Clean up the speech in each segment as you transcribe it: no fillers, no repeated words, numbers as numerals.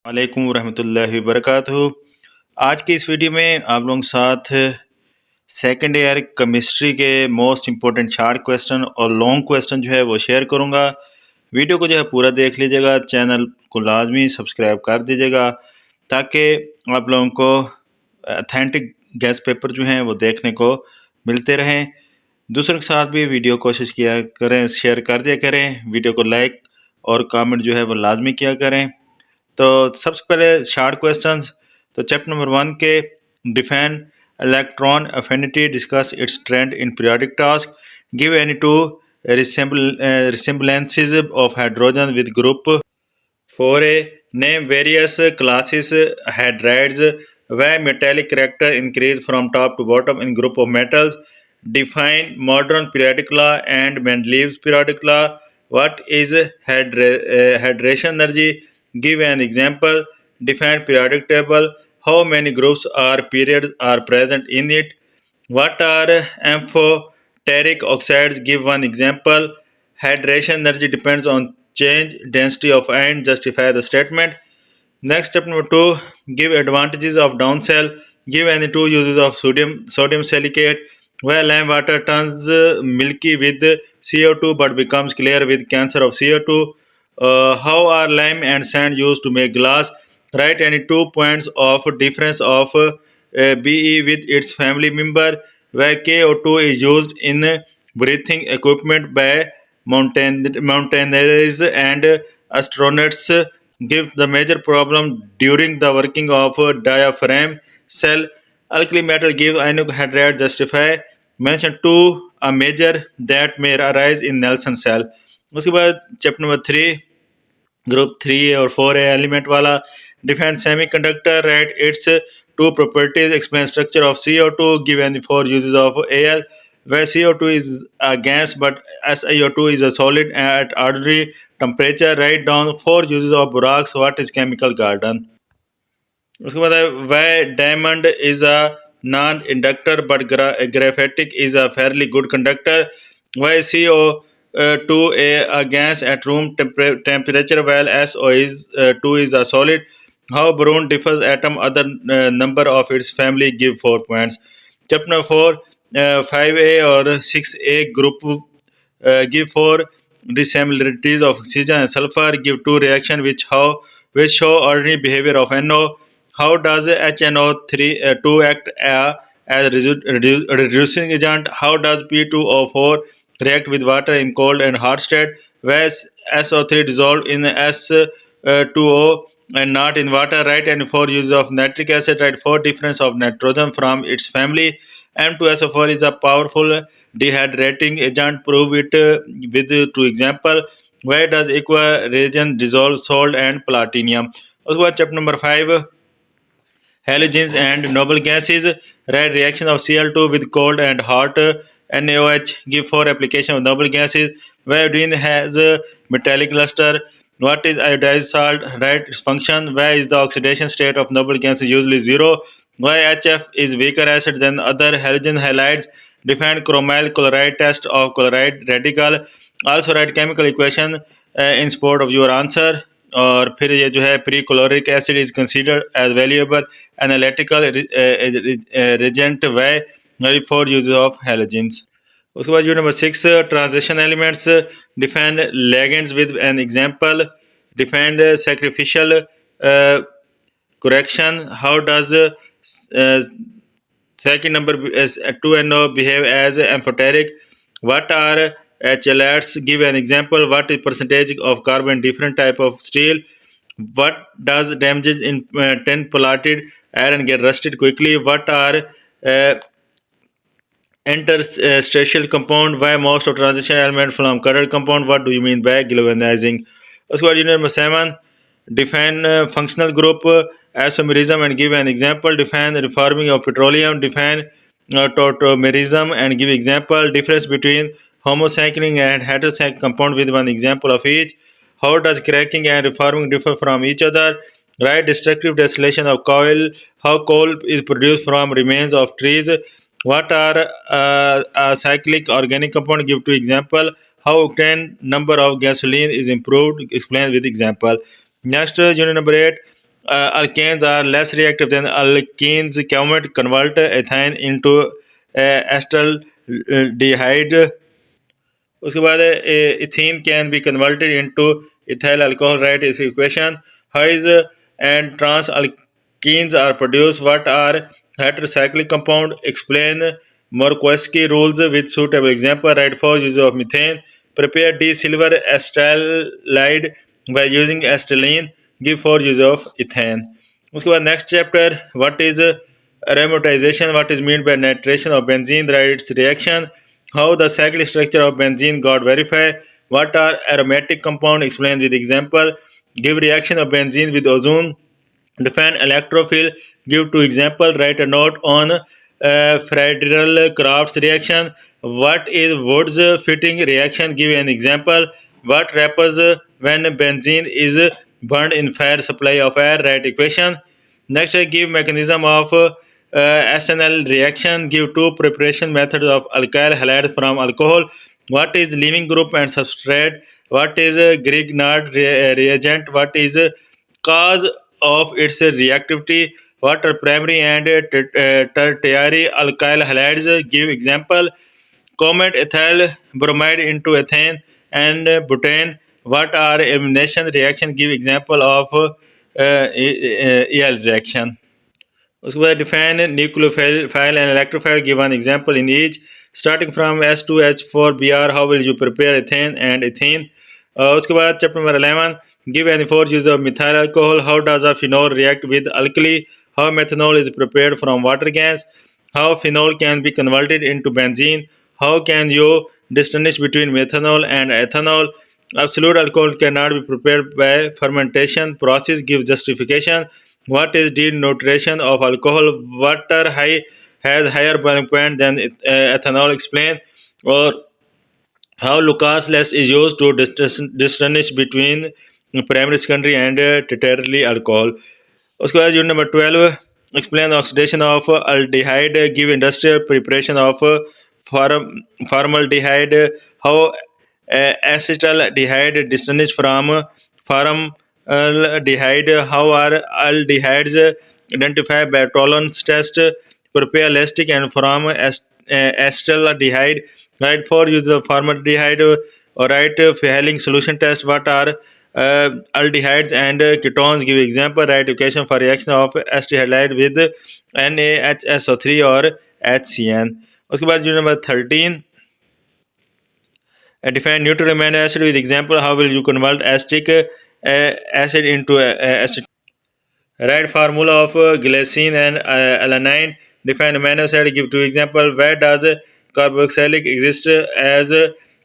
वालेकुम रहमतुल्लाहि वबरकातुहू। आज की इस वीडियो में आप लोगों के साथ सेकंड ईयर केमिस्ट्री के मोस्ट इम्पोर्टेंट शार्ट क्वेश्चन और लॉन्ग क्वेश्चन जो है वो शेयर करूंगा। वीडियो को जो है पूरा देख लीजिएगा, चैनल को लाजमी सब्सक्राइब कर दीजिएगा ताकि आप लोगों को अथेंटिक गैस पेपर जो हैं वो देखने को मिलते रहें। दूसरों के साथ भी वीडियो कोशिश किया करें, शेयर कर दिया करें। वीडियो को लाइक और कमेंट जो है वो लाजमी किया करें। तो सबसे पहले शार्ट क्वेश्चंस। तो चैप्टर नंबर 1 के define electron affinity, discuss it's trend in periodic task, give any two resemblances of hydrogen with group 4a, name various classes hydrides where metallic character increase from top to bottom in group of metals, define modern periodic law and Mendeleev's periodic law, what is hydration energy, give an example, define periodic table, how many groups or periods are present in it, what are amphoteric oxides, give one example, hydration energy depends on change density of ion, justify the statement. Next, step number 2, give advantages of downcell, give any two uses of sodium silicate, where lime water turns milky with CO2 but becomes clear with cancer of CO2. How are lime and sand used to make glass? Write any 2 points of difference of Be with its family member, where KO2 is used in breathing equipment by mountaineers and astronauts. Give the major problem during the working of diaphragm cell. Alkali metal give ionic hydride, justify. Mention two a major that may arise in Nelson cell. उसके बाद chapter number 3 group 3 और 4 element वाला, define semiconductor, right it's two properties, explain structure of CO2, give any four uses of Al, where CO2 is a gas but SiO2 is a solid at ordinary temperature. Write down four uses of borax, what is chemical garden. उसके बाद है why diamond is a non-inductor but graphitic is a fairly good conductor, why CO2 a gas at room temperature while SO2 is a solid, how boron differs atom other number of its family, give 4 points. Step number 4, 5a or 6a group give 4 dissimilarities of oxygen and sulfur, give 2 reaction which show ordinary behavior of NO. How does HNO2 act as a reducing agent? How does P2O4 react with water in cold and hot state? Where SO3 dissolved in S2O and not in water? Write and 4 uses of nitric acid. Write 4 difference of nitrogen from its family. M2SO4 is a powerful dehydrating agent. Prove it with 2 example. Where does aqua reagent dissolve salt and platinum? उसके बाद chapter number 5, halogens and noble gases. Write reaction of Cl2 with cold and hot NaOH. Give 4 application of noble gases. Where iodine has a metallic luster. What is iodized salt? Write its function. Where is the oxidation state of noble gases? Usually 0. Why HF is weaker acid than other halogen halides? Define chromyl chloride test of chloride radical. Also write chemical equation in support of your answer. और फिर ये जो है perchloric acid is considered as valuable analytical reagent way for use of halogens. उसके बाद unit number 6, transition elements, define ligands with an example, define sacrificial correction, how does second number 2NO behave as amphoteric, what are halides, give an example, what is percentage of carbon different type of steel, what does damages in 10 plated iron get rusted quickly, what are interstitial compound, why most of transition element from current compound, what do you mean by galvanizing. उसके बाद unit number 7, define functional group isomerism and give an example, define the reforming of petroleum, define tautomerism and give example, difference between homocycling and heterocyclic compound with one example of each, how does cracking and reforming differ from each other, write destructive distillation of coal, how coal is produced from remains of trees, what are cyclic organic compound, give 2 example, how octane number of gasoline is improved, explain with example. Next, unit number 8, Alkanes are less reactive than alkenes. Cannot convert ethane into acetaldehyde. उसके बाद ethene can be converted into ethyl alcohol. Right is equation. How is and trans alkenes are produced? What are heterocyclic compound? Explain Markowski rules with suitable example. Right for use of methane. Prepare D-silver acetylide by using acetylene. Give for use of ethane. उसके बाद next chapter. What is aromatization? What is meant by nitration of benzene? Right, its reaction. How the cyclic structure of benzene got verified. What are aromatic compound? Explained with example. Give reaction of benzene with ozone. Define electrophile. Give two example. Write a note on Federal Crafts reaction. What is Wood's fitting reaction? Give an example. What happens when benzene is burned in fire supply of air? Write equation. Next, I give mechanism of SNL reaction. Give two preparation methods of alkyl halides from alcohol. What is leaving group and substrate? What is Grignard reagent? What is cause of its reactivity? What are primary and tertiary alkyl halides? Give example. Convert ethyl bromide into ethane and butane. What are elimination reaction? Give example of EL reaction. उसके बाद define nucleophile and electrophile give one example in each starting from S2H4Br how will you prepare ethane and ethane उसके बाद chapter number 11 give any four use of methyl alcohol how does a phenol react with alkali how methanol is prepared from water gas how phenol can be converted into benzene how can you distinguish between methanol and ethanol. Absolute alcohol cannot be prepared by fermentation process. Give justification. What is denaturation of alcohol? Water has higher boiling point than ethanol. Explain. Or how Lucas less is used to distinguish between primary, secondary, and tertiary alcohol. उसके बाद unit number 12 explain oxidation of aldehyde. Give industrial preparation of formaldehyde. How acetaldehyde distinguished from formaldehyde. How are aldehydes identified by tolerance test? Prepare elastic and from acetaldehyde. Right for use of formaldehyde. Or right Fehling solution test. What are aldehydes and ketones? Give example. Right equation for reaction of acetaldehyde with NaHSO3 or HCN. उसके बाद unit number 13 define neutral amino acid with example. How will you convert acetic acid into acid? Write formula of glycine and alanine. Define amino acid. Give two example. Where does carboxylic exist as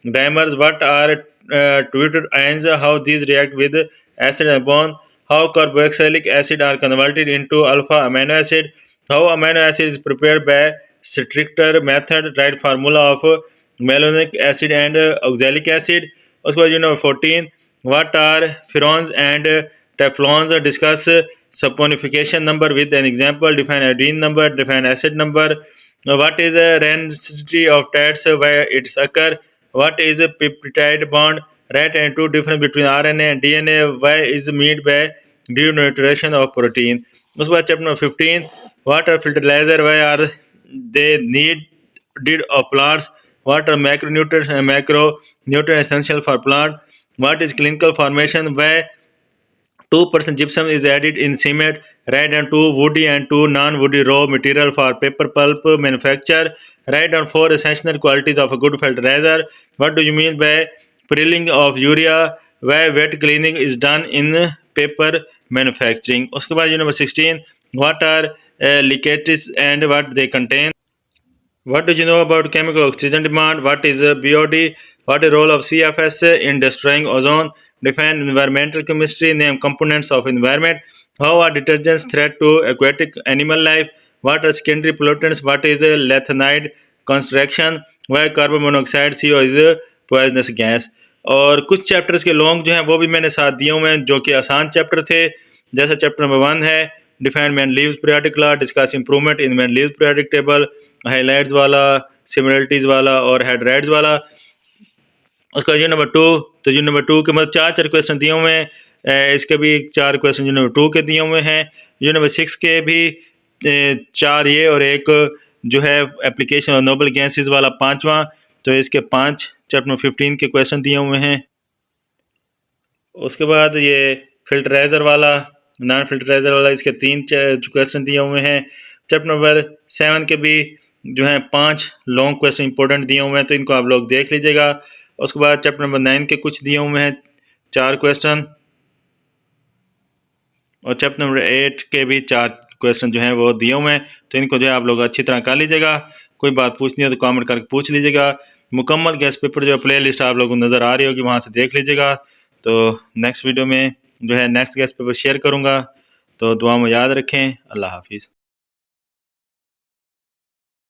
dimers? What are twitter ions? How these react with acid and bond? How carboxylic acid are converted into alpha amino acid? How amino acid is prepared by stricter method? Write formula of malonic acid and oxalic acid. Also, number 14. What are furands and teflons? Discuss saponification number with an example. Define iodine number. Define acid number. What is a rancidity of TATs? Why it's occur? What is a peptide bond? Write and two difference between RNA and DNA. Why is made by denaturation of protein? उसके बाद chapter number 15. What are fertilizer? Why are they needed of plants? What are macronutrients and macronutrients essential for plant? What is clinical formation? Why 2% gypsum is added in cement? Write down two woody and two non-woody raw material for paper pulp manufacture. Write down four essential qualities of a good fertilizer. What do you mean by prilling of urea? Why wet cleaning is done in paper manufacturing? उसके बाद number 16. What are ligases and what they contain? What do you know about chemical oxygen demand? What is a BOD? What is the role of CFS in destroying ozone? Define environmental chemistry. Name components of environment. How are detergents threat to aquatic animal life? What are secondary pollutants? What is a lanthanide construction? Why carbon monoxide CO is a poisonous gas? और कुछ chapters के long जो हैं वो भी मैंने साथ दिए हुए हैं जो कि आसान चैप्टर थे. जैसा चैप्टर नंबर 1 है define man leaves periodic law, discuss improvement in man leaves periodic table, highlights वाला, सिमिलरिटीज़ वाला और हेडराइड्स वाला. उसका यूनिट नंबर 2 तो यूनिट नंबर 2 के मतलब 4 क्वेश्चन दिए हुए हैं. इसके भी 4 क्वेश्चन यूनिट नंबर 2 के दिए हुए हैं। यूनिट नंबर 6 के भी 4 ये और एक जो है एप्लीकेशन और नोबल गैसेस वाला 5वां, तो इसके 5 चैप्टर नंबर 15 के क्वेश्चन दिए हुए हैं। उसके बाद ये फिल्टराइज़र वाला, नॉन फिल्टराइज़र वाला, इसके 3 क्वेश्चन दिए हुए हैं। चैप्टर नंबर 7 के भी जो हैं 5 लॉन्ग क्वेश्चन इंपॉर्टेंट दिए हुए हैं, तो इनको आप लोग देख लीजिएगा। उसके बाद चैप्टर नंबर 9 के कुछ दिए हुए हैं 4 क्वेश्चन, और चैप्टर नंबर 8 के भी 4 क्वेश्चन जो हैं वो दिए हुए हैं, तो इनको जो है आप लोग अच्छी तरह कर लीजिएगा। कोई बात पूछनी हो तो कमेंट करके पूछ लीजिएगा। मुकम्मल गेस्ट पेपर जो प्ले लिस्ट आप लोगों को नज़र आ रही होगी, वहाँ से देख लीजिएगा। तो नेक्स्ट वीडियो में जो है नेक्स्ट गेस्ट पेपर शेयर करूँगा, तो दुआ में याद रखें। अल्लाह हाफिज़।